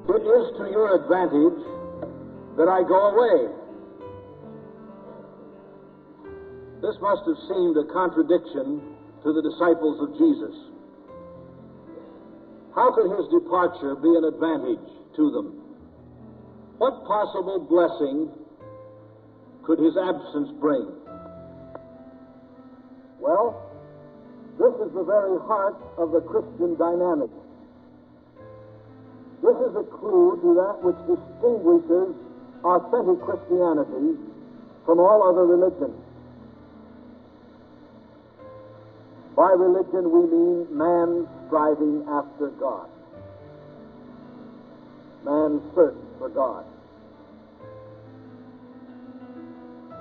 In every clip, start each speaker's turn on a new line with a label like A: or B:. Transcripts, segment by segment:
A: It is to your advantage that I go away. This must have seemed a contradiction to the disciples of Jesus. How could his departure be an advantage to them? What possible blessing could his absence bring? Well, this is the very heart of the Christian dynamic. This is a clue to that which distinguishes authentic Christianity from all other religions. By religion we mean man striving after God. Man's search for God.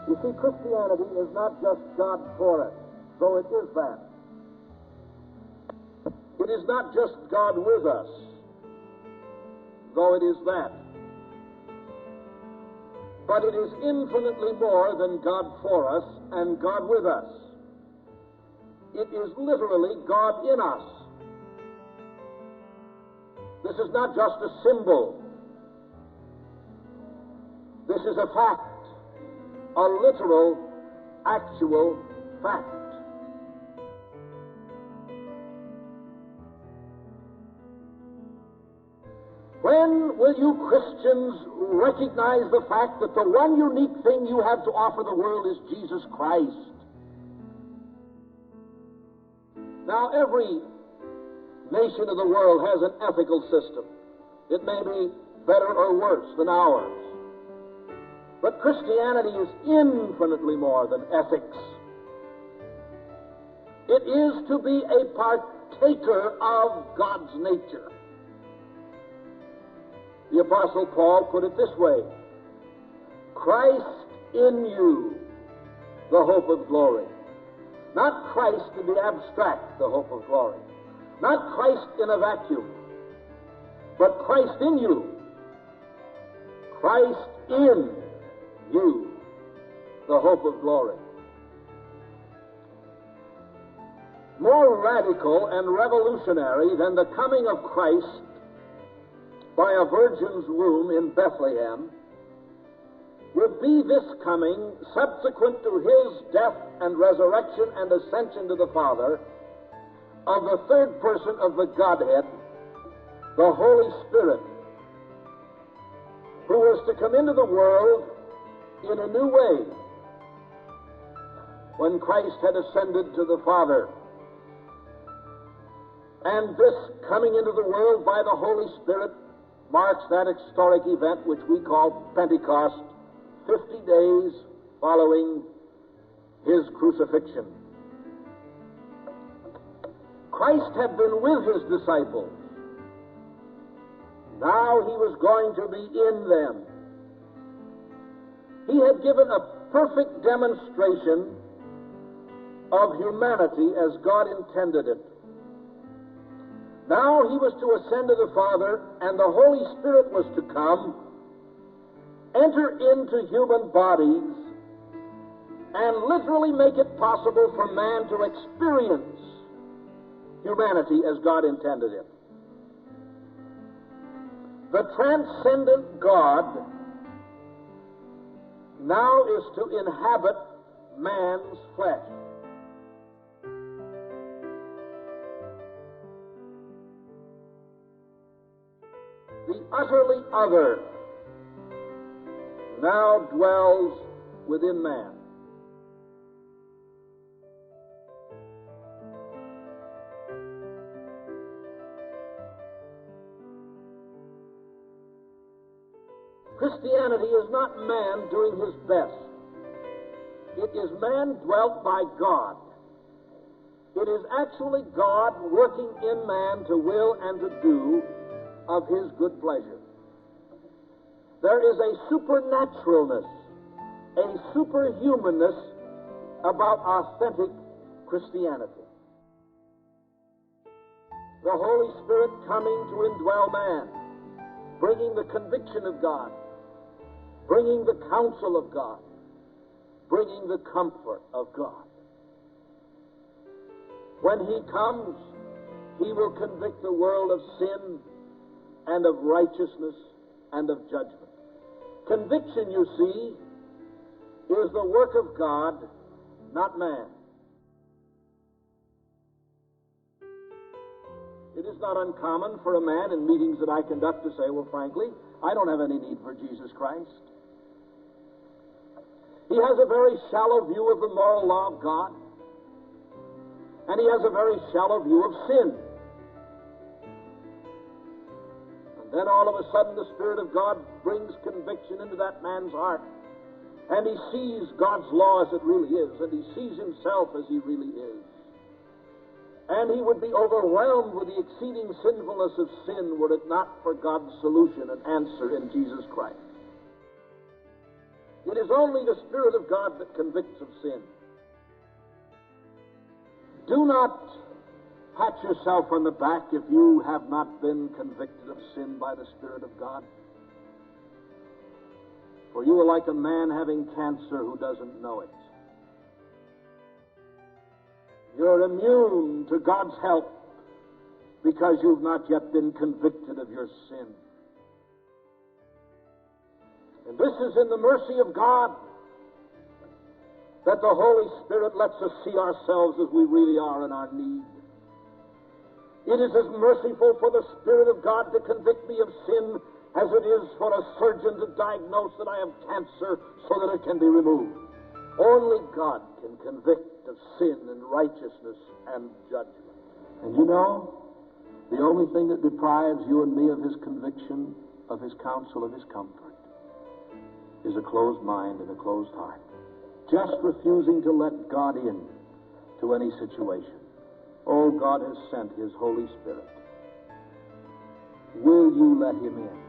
A: You see, Christianity is not just God for us, though it is that. It is not just God with us, though it is that. But it is infinitely more than God for us and God with us. It is literally God in us. This is not just a symbol. This is a fact, a literal, actual fact. When will you Christians recognize the fact that the one unique thing you have to offer the world is Jesus Christ? Now, every nation of the world has an ethical system. It may be better or worse than ours. But Christianity is infinitely more than ethics. It is to be a partaker of God's nature. The Apostle Paul put it this way: Christ in you, the hope of glory. Not Christ in the abstract, the hope of glory. Not Christ in a vacuum, but Christ in you. Christ in you, the hope of glory. More radical and revolutionary than the coming of Christ by a virgin's womb in Bethlehem would be this coming subsequent to his death and resurrection and ascension to the Father of the third person of the Godhead, the Holy Spirit, who was to come into the world in a new way when Christ had ascended to the Father. And this coming into the world by the Holy Spirit marks that historic event which we call Pentecost, 50 days following his crucifixion. Christ had been with his disciples. Now he was going to be in them. He had given a perfect demonstration of humanity as God intended it. Now he was to ascend to the Father, and the Holy Spirit was to come, enter into human bodies, and literally make it possible for man to experience humanity as God intended it. The transcendent God now is to inhabit man's flesh. The utterly other now dwells within man. Christianity is not man doing his best. It is man dwelt by God. It is actually God working in man to will and to do of his good pleasure. There is a supernaturalness, a superhumanness about authentic Christianity. The Holy Spirit coming to indwell man, bringing the conviction of God, bringing the counsel of God, bringing the comfort of God. When he comes, he will convict the world of sin, and of righteousness and of judgment. Conviction, you see, is the work of God, not man. It is not uncommon for a man in meetings that I conduct to say, well, frankly, I don't have any need for Jesus Christ. He has a very shallow view of the moral law of God, and he has a very shallow view of sin. And then all of a sudden the Spirit of God brings conviction into that man's heart, and he sees God's law as it really is, and he sees himself as he really is. And he would be overwhelmed with the exceeding sinfulness of sin were it not for God's solution and answer in Jesus Christ. It is only the Spirit of God that convicts of sin. Do not pat yourself on the back if you have not been convicted of sin by the Spirit of God. For you are like a man having cancer who doesn't know it. You're immune to God's help because you've not yet been convicted of your sin. And this is in the mercy of God that the Holy Spirit lets us see ourselves as we really are in our need. It is as merciful for the Spirit of God to convict me of sin as it is for a surgeon to diagnose that I have cancer so that it can be removed. Only God can convict of sin and righteousness and judgment. And you know, the only thing that deprives you and me of his conviction, of his counsel, of his comfort, is a closed mind and a closed heart. Just refusing to let God in to any situation. Oh, God has sent his Holy Spirit. Will you let him in?